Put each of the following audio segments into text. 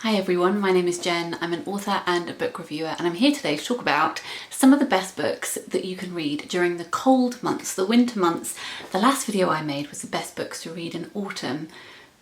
Hi everyone, my name is Jen. I'm an author and a book reviewer, and I'm here today to talk about some of the best books that you can read during the cold months, the winter months. The last video I made was the best books to read in autumn,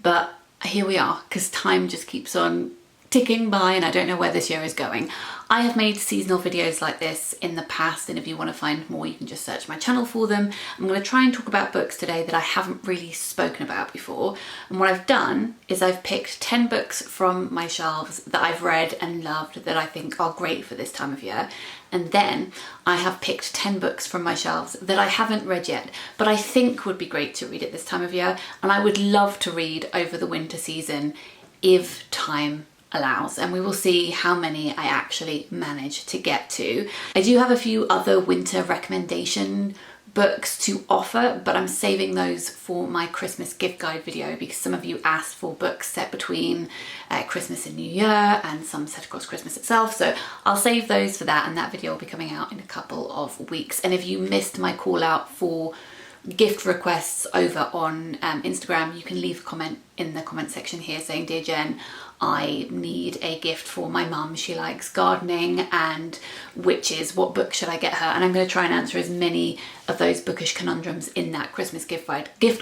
but here we are because time just keeps on ticking by and I don't know where this year is going. I have made seasonal videos like this in the past, and if you want to find more you can just search my channel for them. I'm going to try and talk about books today that I haven't really spoken about before, and what I've done is I've picked 10 books from my shelves that I've read and loved that I think are great for this time of year, and then I have picked 10 books from my shelves that I haven't read yet but I think would be great to read at this time of year and I would love to read over the winter season if time allows, and we will see how many I actually manage to get to. I do have a few other winter recommendation books to offer, but I'm saving those for my Christmas gift guide video because some of you asked for books set between Christmas and New Year and some set across Christmas itself, so I'll save those for that, and that video will be coming out in a couple of weeks. And if you missed my call out for gift requests over on Instagram, you can leave a comment in the comment section here saying, "Dear Jen, I need a gift for my mum. She likes gardening and witches. What book should I get her?" And I'm going to try and answer as many of those bookish conundrums in that Christmas gift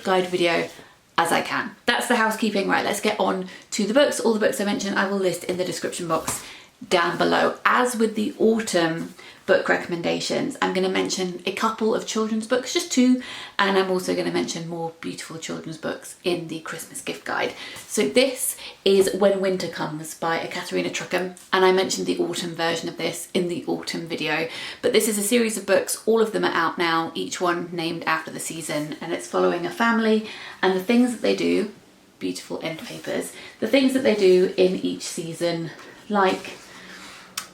guide video as I can. That's the housekeeping. Right, let's get on to the books. All the books I mentioned I will list in the description box down below. As with the autumn book recommendations, I'm going to mention a couple of children's books, just 2, and I'm also going to mention more beautiful children's books in the Christmas gift guide. So this is When Winter Comes by Ekaterina Trukhan, and I mentioned the autumn version of this in the autumn video, but this is a series of books. All of them are out now, each one named after the season, and it's following a family and the things that they do, beautiful end papers, the things that they do in each season, like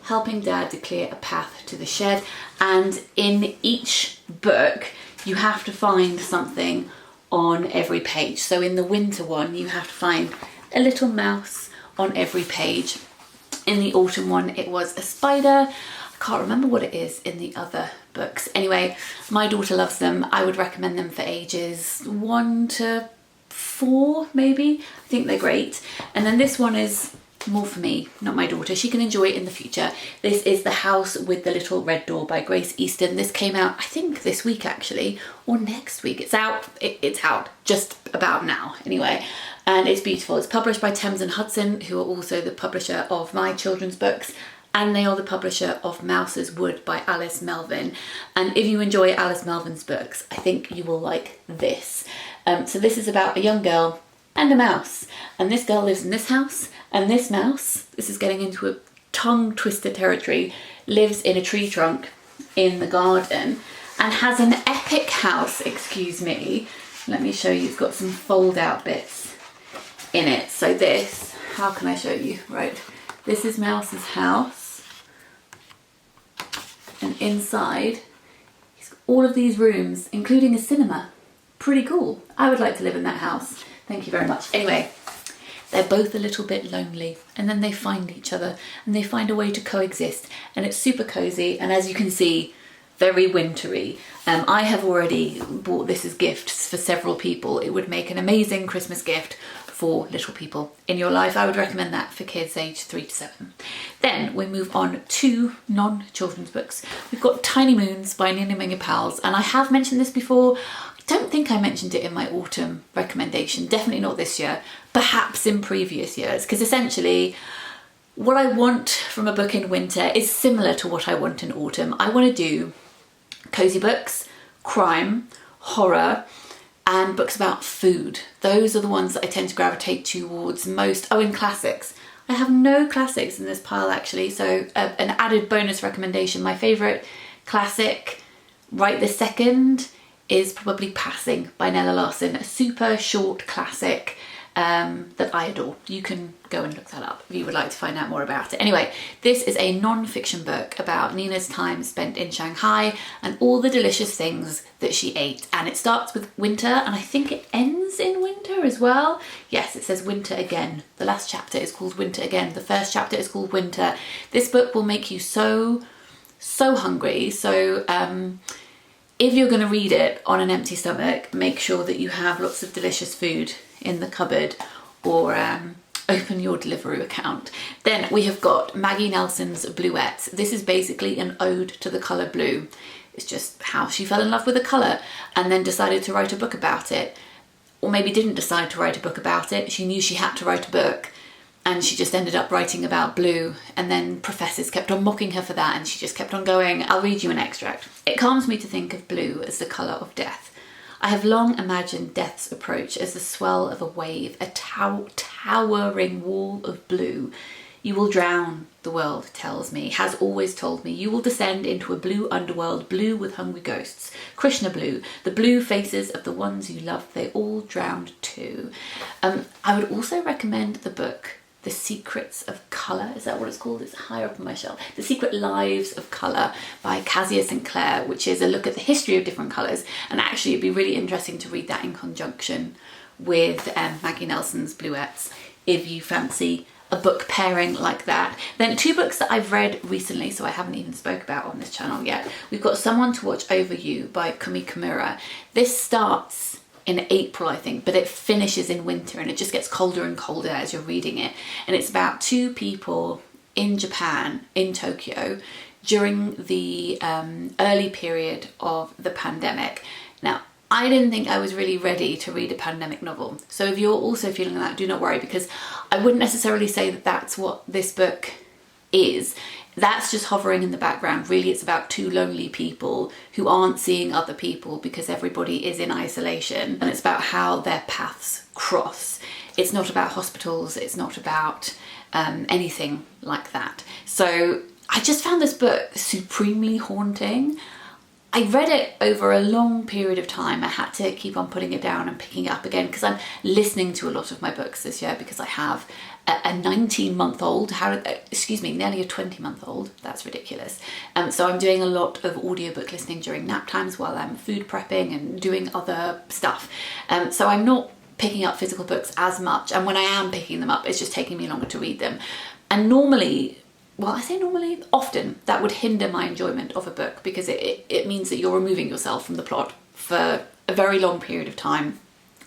helping Dad to clear a path to the shed. And in each book you have to find something on every page. So in the winter one you have to find a little mouse on every page. In the autumn one it was a spider. I can't remember what it is in the other books. Anyway, my daughter loves them. I would recommend them for ages 1 to 4 maybe. I think they're great. And then this one is more for me, not my daughter. She can enjoy it in the future. This is The House with the Little Red Door by Grace Easton. This came out, I think, this week actually, or next week. It's out. It's out just about now anyway, and it's beautiful. It's published by Thames and Hudson, who are also the publisher of my children's books, and they are the publisher of Mouse's Wood by Alice Melvin. And if you enjoy Alice Melvin's books, I think you will like this. So this is about a young girl and a mouse, and this girl lives in this house, and this mouse, this is getting into a tongue twister territory, lives in a tree trunk in the garden and has an epic house. Excuse me, let me show you. It's got some fold out bits in it. So this, how can I show you? Right, this is Mouse's house, and inside he's got all of these rooms, including a cinema. Pretty cool. I would like to live in that house. Thank you very much. Anyway, they're both a little bit lonely, and then they find each other and they find a way to coexist, and it's super cozy, and as you can see, very wintry. I have already bought this as gifts for several people. It would make an amazing Christmas gift for little people in your life. I would recommend that for kids aged 3 to 7. Then we move on to non-children's books. We've got Tiny Moons by Minya Powles, and I have mentioned this before. I don't think I mentioned it in my autumn recommendation, definitely not this year, perhaps in previous years, because essentially what I want from a book in winter is similar to what I want in autumn. I want to do cozy books, crime, horror, and books about food. Those are the ones that I tend to gravitate towards most. Oh, and classics. I have no classics in this pile actually, so an added bonus recommendation. My favourite classic right this second is probably Passing by Nella Larsen, a super short classic that I adore. You can go and look that up if you would like to find out more about it. Anyway, this is a non-fiction book about Nina's time spent in Shanghai and all the delicious things that she ate. And it starts with winter, and I think it ends in winter as well. Yes, it says winter again. The last chapter is called Winter Again. The first chapter is called Winter. This book will make you so hungry. So if you're going to read it on an empty stomach, make sure that you have lots of delicious food in the cupboard or open your Deliveroo account. Then we have got Maggie Nelson's Bluets. This is basically an ode to the colour blue. It's just how she fell in love with the colour and then decided to write a book about it. Or maybe didn't decide to write a book about it. She knew she had to write a book and she just ended up writing about blue, and then professors kept on mocking her for that and she just kept on going. I'll read you an extract. It calms me to think of blue as the colour of death. I have long imagined death's approach as the swell of a wave, a towering wall of blue. You will drown, the world tells me, has always told me. You will descend into a blue underworld, blue with hungry ghosts. Krishna blue, the blue faces of the ones you loved, they all drowned too. I would also recommend the book The Secrets of Colour. Is that what it's called? It's higher up on my shelf. The Secret Lives of Colour by Kezia Sinclair, which is a look at the history of different colours. And actually it'd be really interesting to read that in conjunction with Maggie Nelson's Bluets, if you fancy a book pairing like that. Then two books that I've read recently, so I haven't even spoke about on this channel yet. We've got Someone to Watch Over You by Kumi Kimura. This starts in April, I think, but it finishes in winter and it just gets colder and colder as you're reading it. And it's about two people in Japan, in Tokyo, during the early period of the pandemic. Now, I didn't think I was really ready to read a pandemic novel. So if you're also feeling that, do not worry, because I wouldn't necessarily say that that's what this book is. That's just hovering in the background. Really, it's about two lonely people who aren't seeing other people because everybody is in isolation. And it's about how their paths cross. It's not about hospitals. It's not about anything like that. So I just found this book supremely haunting. I read it over a long period of time. I had to keep on putting it down and picking it up again because I'm listening to a lot of my books this year because I have a 19-month-old, nearly a 20-month-old. That's ridiculous. So I'm doing a lot of audiobook listening during nap times while I'm food prepping and doing other stuff. So I'm not picking up physical books as much. And when I am picking them up, it's just taking me longer to read them. And normally, well, I say normally, often that would hinder my enjoyment of a book because it means that you're removing yourself from the plot for a very long period of time,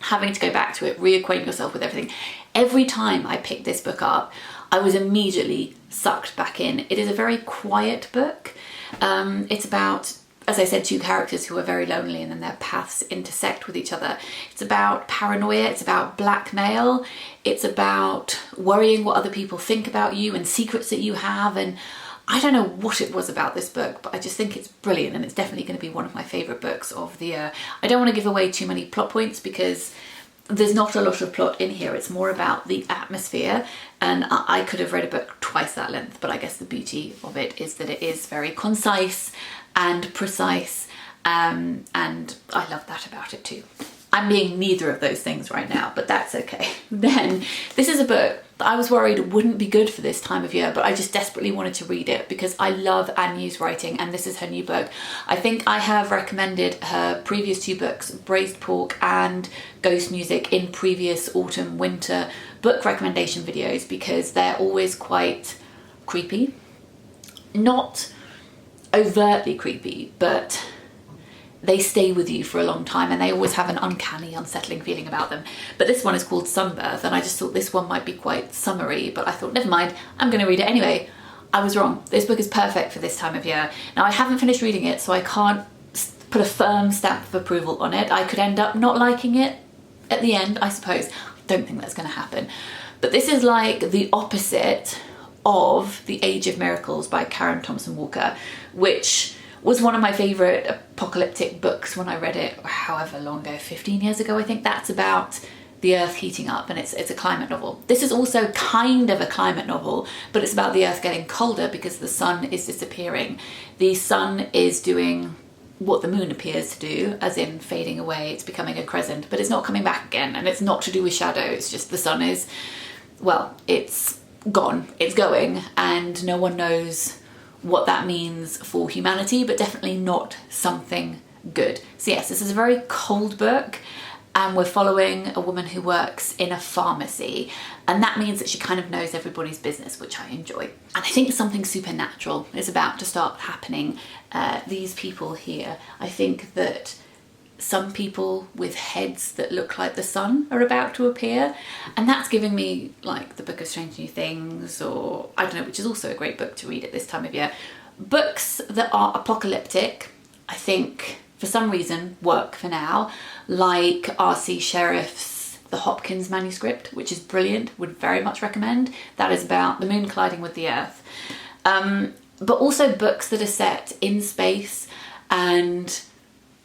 having to go back to it, reacquaint yourself with everything. Every time I picked this book up, I was immediately sucked back in. It is a very quiet book. It's about, as I said, two characters who are very lonely and then their paths intersect with each other. It's about paranoia, it's about blackmail, it's about worrying what other people think about you and secrets that you have. And I don't know what it was about this book, but I just think it's brilliant and it's definitely going to be one of my favourite books of the year. I don't want to give away too many plot points because there's not a lot of plot in here. It's more about the atmosphere, and I could have read a book twice that length, but I guess the beauty of it is that it is very concise and precise, and I love that about it too. I'm being neither of those things right now, but that's okay. Then this is a book that I was worried wouldn't be good for this time of year, but I just desperately wanted to read it because I love Anne Yu's writing and this is her new book. I think I have recommended her previous two books, Braised Pork and Ghost Music, in previous autumn winter book recommendation videos because they're always quite creepy. Not overtly creepy, but they stay with you for a long time and they always have an uncanny, unsettling feeling about them. But this one is called Sunbirth and I just thought this one might be quite summery, but I thought, never mind, I'm going to read it anyway. I was wrong. This book is perfect for this time of year. Now, I haven't finished reading it, so I can't put a firm stamp of approval on it. I could end up not liking it at the end, I suppose. I don't think that's going to happen. But this is like the opposite of The Age of Miracles by Karen Thompson Walker, which was one of my favourite apocalyptic books when I read it, however long ago, 15 years ago, I think. That's about the earth heating up and it's a climate novel. This is also kind of a climate novel, but it's about the earth getting colder because the sun is disappearing. The sun is doing what the moon appears to do, as in fading away, it's becoming a crescent, but it's not coming back again, and it's not to do with shadow, it's just the sun is, well, it's gone, it's going, and no one knows what that means for humanity, but definitely not something good. So yes, this is a very cold book and we're following a woman who works in a pharmacy, and that means that she kind of knows everybody's business, which I enjoy. And I think something supernatural is about to start happening. These people here, I think that some people with heads that look like the sun are about to appear, and that's giving me like the Book of Strange New Things, or I don't know, which is also a great book to read at this time of year. Books that are apocalyptic, I think for some reason work for now, like R.C. Sheriff's The Hopkins manuscript, which is brilliant, would very much recommend. That is about the moon colliding with the earth. But also books that are set in space and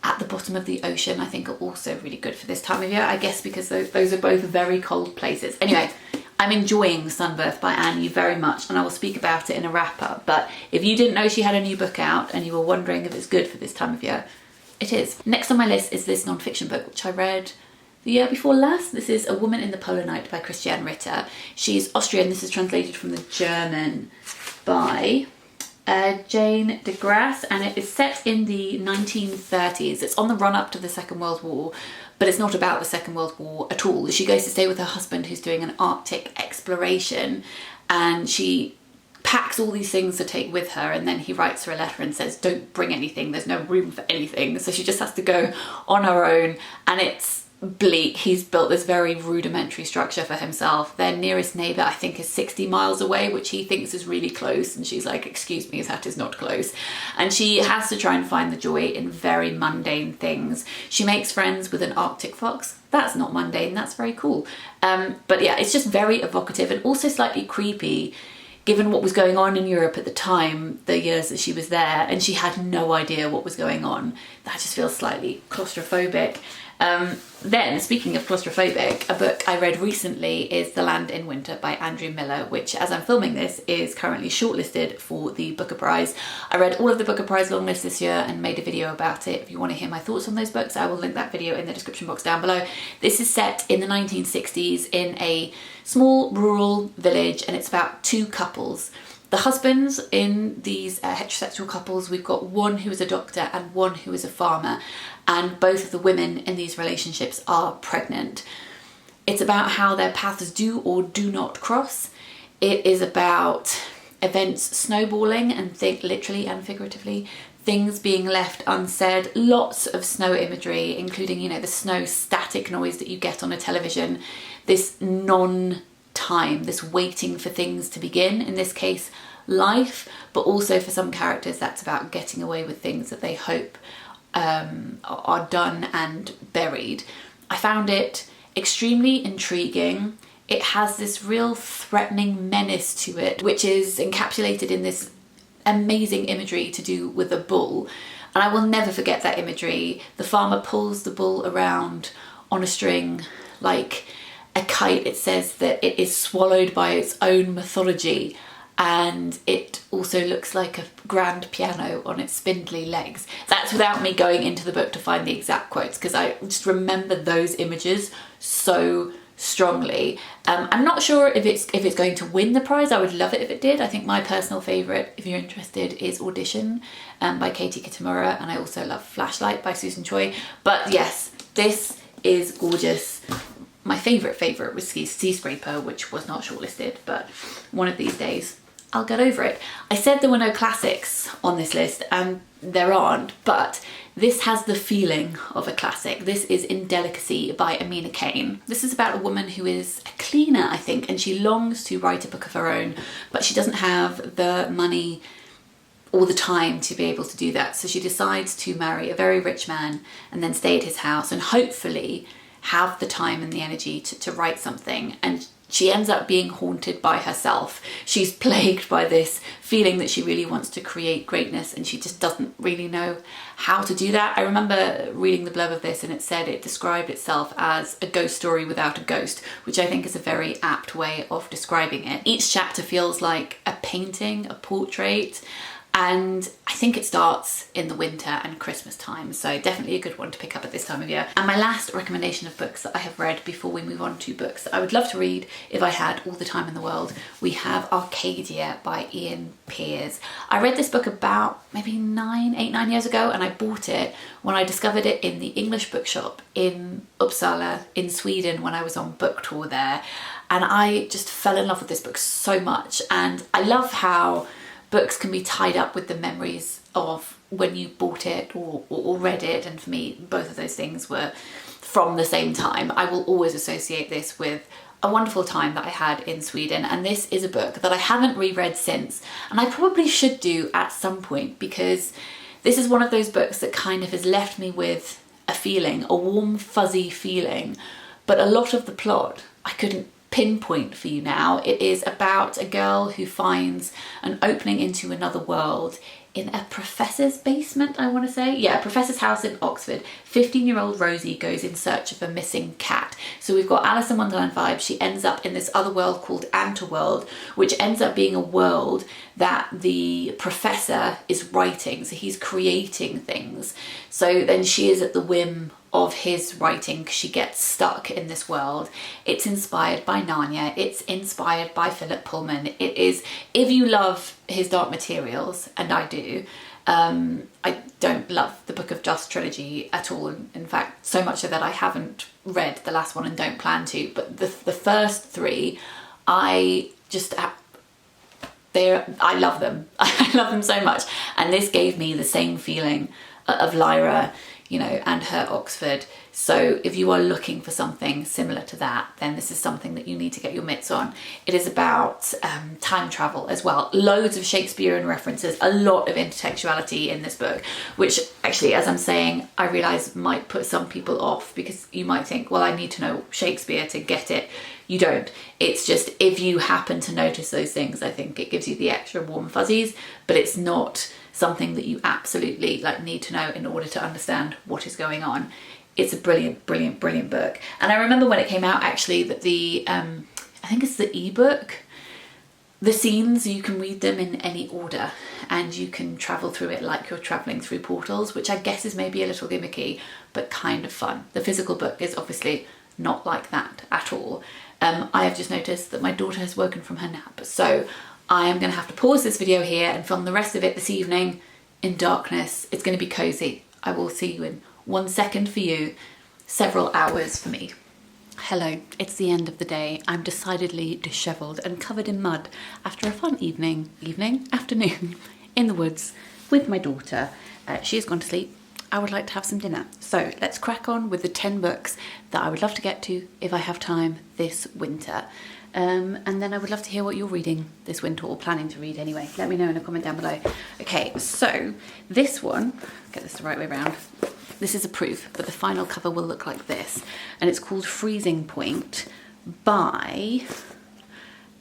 at the bottom of the ocean, I think are also really good for this time of year, I guess because those are both very cold places. Anyway, I'm enjoying Sunbirth by Annie very much, and I will speak about it in a wrap-up. But if you didn't know she had a new book out and you were wondering if it's good for this time of year, it is. Next on my list is this non-fiction book, which I read the year before last. This is A Woman in the Polar Night by Christiane Ritter. She's Austrian. This is translated from the German by Jane de Grasse, and it is set in the 1930s. It's on the run-up to the Second World War, but it's not about the Second World War at all. She goes to stay with her husband, who's doing an Arctic exploration, and she packs all these things to take with her, and then he writes her a letter and says, don't bring anything, there's no room for anything. So she just has to go on her own, and it's bleak. He's built this very rudimentary structure for himself. Their nearest neighbour, I think, is 60 miles away, which he thinks is really close, and she's like, excuse me, that is not close. And she has to try and find the joy in very mundane things. She makes friends with an Arctic fox. That's not mundane, that's very cool. But yeah, it's just very evocative and also slightly creepy, given what was going on in Europe at the time, the years that she was there, and she had no idea what was going on. That just feels slightly claustrophobic. Then, speaking of claustrophobic, a book I read recently is The Land in Winter by Andrew Miller, which, as I'm filming this, is currently shortlisted for the Booker Prize. I read all of the Booker Prize long list this year and made a video about it. If you want to hear my thoughts on those books, I will link that video in the description box down below. This is set in the 1960s in a small rural village, and it's about two couples. The husbands in these heterosexual couples, we've got one who is a doctor and one who is a farmer, and both of the women in these relationships are pregnant. It's about how their paths do or do not cross. It is about events snowballing, and think literally and figuratively, things being left unsaid, lots of snow imagery, including, you know, the snow static noise that you get on a television, this non-time, this waiting for things to begin, in this case life, but also for some characters that's about getting away with things that they hope are done and buried. I found it extremely intriguing. It has this real threatening menace to it, which is encapsulated in this amazing imagery to do with a bull. And I will never forget that imagery. The farmer pulls the bull around on a string like a kite. It says that it is swallowed by its own mythology, and it also looks like a grand piano on its spindly legs. That's without me going into the book to find the exact quotes, because I just remember those images so strongly. I'm not sure if it's going to win the prize. I would love it if it did. I think my personal favourite, if you're interested, is Audition by Katie Kitamura, and I also love Flashlight by Susan Choi. But yes, this is gorgeous. My favourite was Sea Scraper, which was not shortlisted, but one of these days I'll get over it. I said there were no classics on this list, and there aren't, but this has the feeling of a classic. This is Indelicacy by Amina Cain. This is about a woman who is a cleaner, I think, and she longs to write a book of her own, but she doesn't have the money or the time to be able to do that. So she decides to marry a very rich man and then stay at his house and hopefully have the time and the energy to write something. And she ends up being haunted by herself. She's plagued by this feeling that she really wants to create greatness, and she just doesn't really know how to do that. I remember reading the blurb of this, and it said it described itself as a ghost story without a ghost, which I think is a very apt way of describing it. Each chapter feels like a painting, a portrait, and I think it starts in the winter and Christmas time, so definitely a good one to pick up at this time of year. And my last recommendation of books that I have read before we move on to books that I would love to read if I had all the time in the world, we have Arcadia by Iain Pears. I read this book about maybe 8-9 years ago, and I bought it when I discovered it in the English bookshop in Uppsala in Sweden when I was on book tour there. And I just fell in love with this book so much, and I love how books can be tied up with the memories of when you bought it or read it, and for me both of those things were from the same time. I will always associate this with a wonderful time that I had in Sweden, and this is a book that I haven't reread since, and I probably should do at some point, because this is one of those books that kind of has left me with a feeling, a warm fuzzy feeling, but a lot of the plot I couldn't pinpoint for you now. It is about a girl who finds an opening into another world in a professor's basement, I want to say. Yeah, a professor's house in Oxford. 15-year-old Rosie goes in search of a missing cat. So we've got Alice in Wonderland vibes. She ends up in this other world called Anterworld, which ends up being a world that the professor is writing. So he's creating things. So then she is at the whim of his writing because she gets stuck in this world. It's inspired by Narnia. It's inspired by Philip Pullman. It is, if you love his dark materials, and I do, I don't love the Book of Dust trilogy at all. In fact, so much so that I haven't read the last one and don't plan to. But the first three, I love them. I love them so much. And this gave me the same feeling of Lyra, you know, and her Oxford. So if you are looking for something similar to that, then this is something that you need to get your mitts on. It is about time travel as well. Loads of Shakespearean references, a lot of intertextuality in this book, which actually, as I'm saying, I realise might put some people off, because you might think, well, I need to know Shakespeare to get it. You don't. It's just, if you happen to notice those things, I think it gives you the extra warm fuzzies, but it's not something that you absolutely need to know in order to understand what is going on. It's a brilliant, brilliant, brilliant book. And I remember when it came out, actually, that the, I think it's the ebook, the scenes, you can read them in any order and you can travel through it like you're traveling through portals, which I guess is maybe a little gimmicky, but kind of fun. The physical book is obviously not like that at all. I have just noticed that my daughter has woken from her nap, so I am going to have to pause this video here and film the rest of it this evening in darkness. It's going to be cozy. I will see you in 1 second for you, several hours for me. Hello, it's the end of the day. I'm decidedly dishevelled and covered in mud after a fun afternoon in the woods with my daughter. She has gone to sleep. I would like to have some dinner. So let's crack on with the 10 books that I would love to get to if I have time this winter. And then I would love to hear what you're reading this winter, or planning to read anyway. Let me know in a comment down below. Okay, so this one, get this the right way around. This is a proof, but the final cover will look like this. And it's called Freezing Point by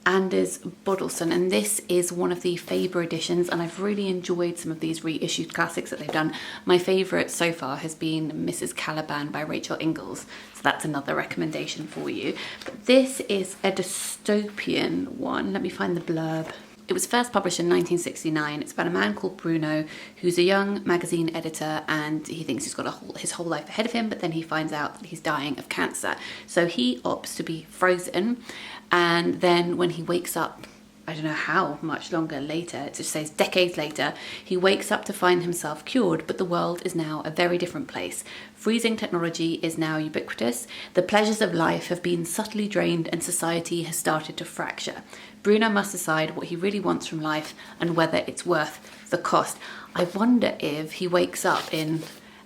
Anders Bodelsen, and this is one of the Faber editions, and I've really enjoyed some of these reissued classics that they've done. My favourite so far has been Mrs. Caliban by Rachel Ingalls, so that's another recommendation for you. But this is a dystopian one. Let me find the blurb. It was first published in 1969. It's about a man called Bruno who's a young magazine editor, and he thinks he's got his whole life ahead of him, but then he finds out that he's dying of cancer. So he opts to be frozen, and then when he wakes up, I don't know how much longer later, it just says decades later, he wakes up to find himself cured, but the world is now a very different place. Freezing technology is now ubiquitous. The pleasures of life have been subtly drained and society has started to fracture. Bruno must decide what he really wants from life and whether it's worth the cost. I wonder if he wakes up in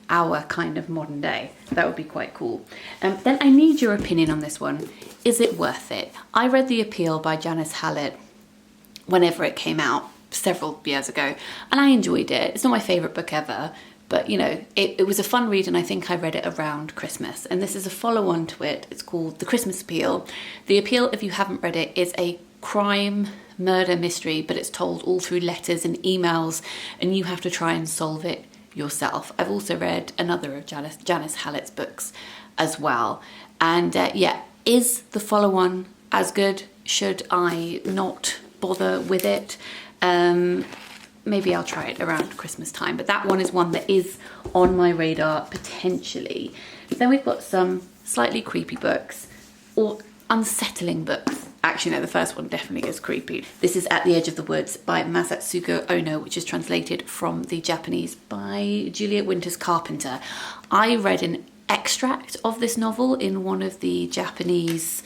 our kind of modern day. That would be quite cool. Then I need your opinion on this one. Is it worth it? I read The Appeal by Janice Hallett whenever it came out several years ago, and I enjoyed it. It's not my favourite book ever, but you know, it was a fun read, and I think I read it around Christmas. And this is a follow-on to it. It's called The Christmas Appeal. The Appeal, if you haven't read it, is a crime murder mystery, but it's told all through letters and emails, and you have to try and solve it yourself. I've also read another of Janice Hallett's books as well. And yeah, is the follow-on as good? Should I not bother with it? Maybe I'll try it around Christmas time, but that one is one that is on my radar potentially. Then we've got some slightly creepy books, or unsettling books. Actually, no, the first one definitely is creepy. This is At the Edge of the Woods by Masatsugu Ono, which is translated from the Japanese by Juliet Winters Carpenter. I read an extract of this novel in one of the Japanese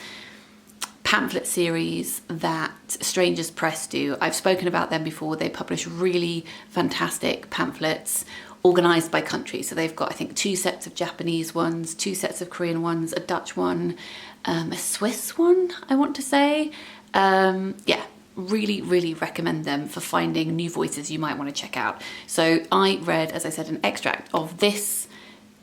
pamphlet series that Strangers Press do. I've spoken about them before. They publish really fantastic pamphlets organised by country. So they've got, I think, 2 sets of Japanese ones, 2 sets of Korean ones, a Dutch one, a Swiss one, I want to say. Yeah, really recommend them for finding new voices you might want to check out. So I read, as I said, an extract of this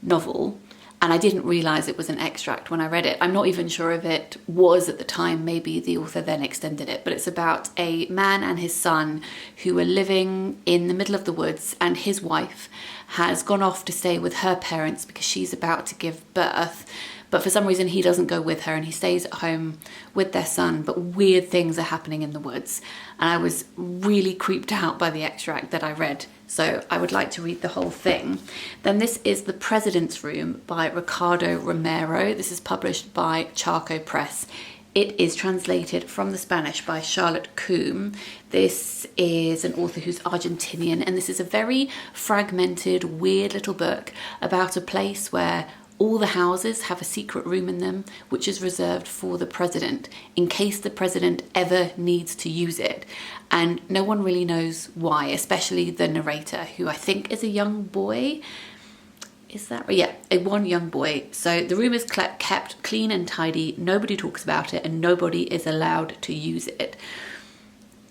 novel, and I didn't realise it was an extract when I read it. I'm not even sure if it was at the time. Maybe the author then extended it. But it's about a man and his son who are living in the middle of the woods, and his wife has gone off to stay with her parents because she's about to give birth. But for some reason he doesn't go with her and he stays at home with their son, but weird things are happening in the woods. And I was really creeped out by the extract that I read. So I would like to read the whole thing. Then this is The President's Room by Ricardo Romero. This is published by Charco Press. It is translated from the Spanish by Charlotte Coombe. This is an author who's Argentinian, and this is a very fragmented, weird little book about a place where all the houses have a secret room in them, which is reserved for the president, in case the president ever needs to use it. And no one really knows why, especially the narrator, who I think is a young boy. Is that right? Yeah, one young boy. So the room is kept clean and tidy, nobody talks about it, and nobody is allowed to use it.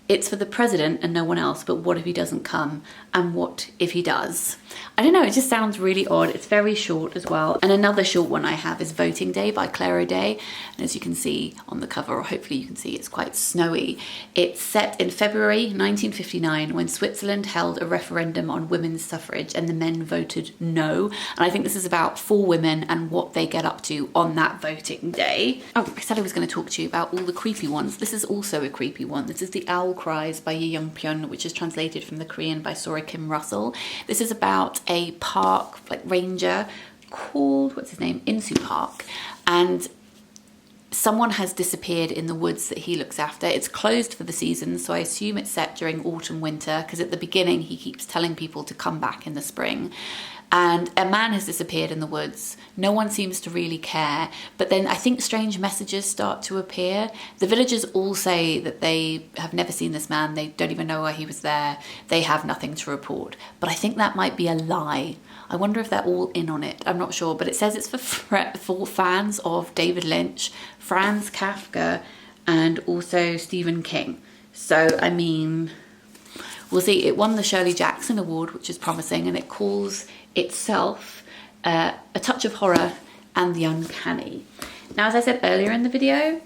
It's for the president and no one else, but what if he doesn't come? And what if he does? I don't know, it just sounds really odd. It's very short as well. And another short one I have is Voting Day by Claire O'Day. And as you can see on the cover, or hopefully you can see, it's quite snowy. It's set in February 1959 when Switzerland held a referendum on women's suffrage and the men voted no. And I think this is about 4 women and what they get up to on that voting day. Oh, I said I was going to talk to you about all the creepy ones. This is also a creepy one. This is The Owl Cries by Hye-young Pyun, which is translated from the Korean by Sora Kim Russell. This is about a park ranger called, what's his name, Insu Park, and someone has disappeared in the woods that he looks after. It's closed for the season, so I assume it's set during autumn winter, because at the beginning he keeps telling people to come back in the spring. And a man has disappeared in the woods. No one seems to really care. But then I think strange messages start to appear. The villagers all say that they have never seen this man. They don't even know why he was there. They have nothing to report. But I think that might be a lie. I wonder if they're all in on it. I'm not sure. But it says it's for fans of David Lynch, Franz Kafka, and also Stephen King. So, I mean, we'll see. It won the Shirley Jackson Award, which is promising, and it calls itself a touch of horror and the uncanny. Now, as I said earlier in the video,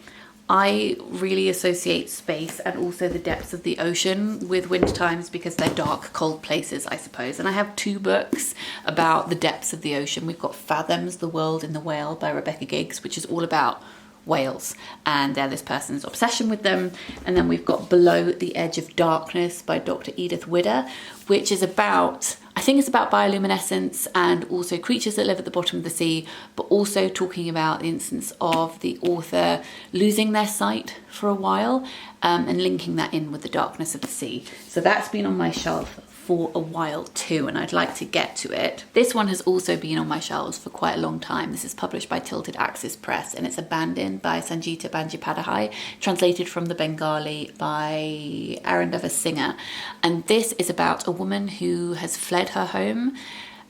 I really associate space and also the depths of the ocean with winter times because they're dark, cold places, I suppose. And I have 2 books about the depths of the ocean. We've got Fathoms, The World in the Whale by Rebecca Giggs, which is all about whales and this person's obsession with them. And then we've got Below the Edge of Darkness by Dr. Edith Widder, which is about, I think it's about bioluminescence and also creatures that live at the bottom of the sea, but also talking about the instance of the author losing their sight for a while and linking that in with the darkness of the sea. So that's been on my shelf for a while too, and I'd like to get to it. This one has also been on my shelves for quite a long time. This is published by Tilted Axis Press, and it's Abandoned by Sanjita Bandipadhyay, translated from the Bengali by Arundava Singer. And this is about a woman who has fled her home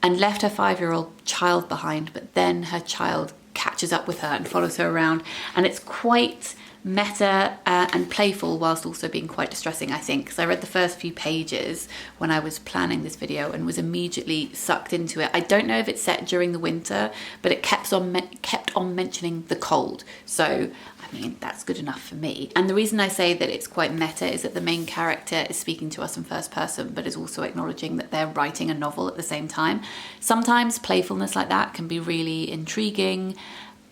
and left her 5-year-old child behind, but then her child catches up with her and follows her around, and it's quite meta and playful whilst also being quite distressing, I think, because I read the first few pages when I was planning this video and was immediately sucked into it. I don't know if it's set during the winter, but it kept on mentioning the cold, so I mean that's good enough for me. And the reason I say that it's quite meta is that the main character is speaking to us in first person, but is also acknowledging that they're writing a novel at the same time. Sometimes playfulness like that can be really intriguing.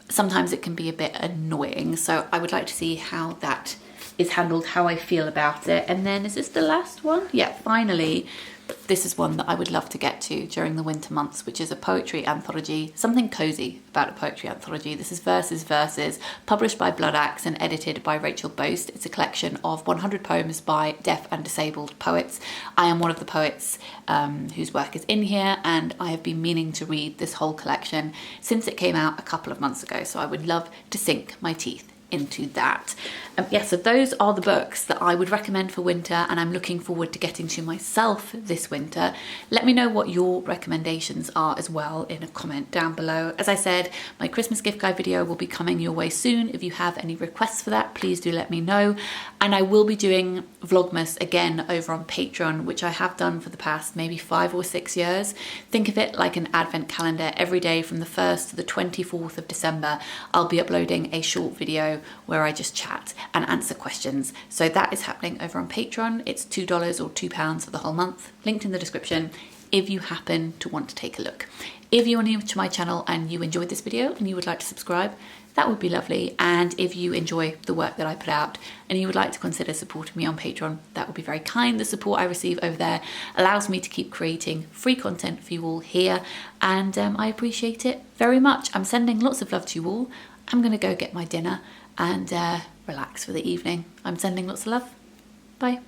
Sometimes it can be a bit annoying, so I would like to see how that is handled, how I feel about it. And then, is this the last one? Yeah, finally, this is one that I would love to get to during the winter months, which is a poetry anthology, something cozy about a poetry anthology. This is Verses, published by Blood Axe and edited by Rachel Boast. It's a collection of 100 poems by deaf and disabled poets. I am one of the poets whose work is in here, and I have been meaning to read this whole collection since it came out a couple of months ago, so I would love to sink my teeth into that. Yeah, so those are the books that I would recommend for winter, and I'm looking forward to getting to myself this winter. Let me know what your recommendations are as well in a comment down below. As I said, my Christmas gift guide video will be coming your way soon. If you have any requests for that, please do let me know. And I will be doing Vlogmas again over on Patreon, which I have done for the past maybe 5 or 6 years. Think of it like an advent calendar. Every day from the 1st to the 24th of December, I'll be uploading a short video where I just chat and answer questions. So that is happening over on Patreon. It's $2 or £2 for the whole month, linked in the description if you happen to want to take a look. If you're new to my channel and you enjoyed this video and you would like to subscribe, that would be lovely. And if you enjoy the work that I put out and you would like to consider supporting me on Patreon, that would be very kind. The support I receive over there allows me to keep creating free content for you all here, and I appreciate it very much. I'm sending lots of love to you all. I'm gonna go get my dinner and relax for the evening. I'm sending lots of love. Bye.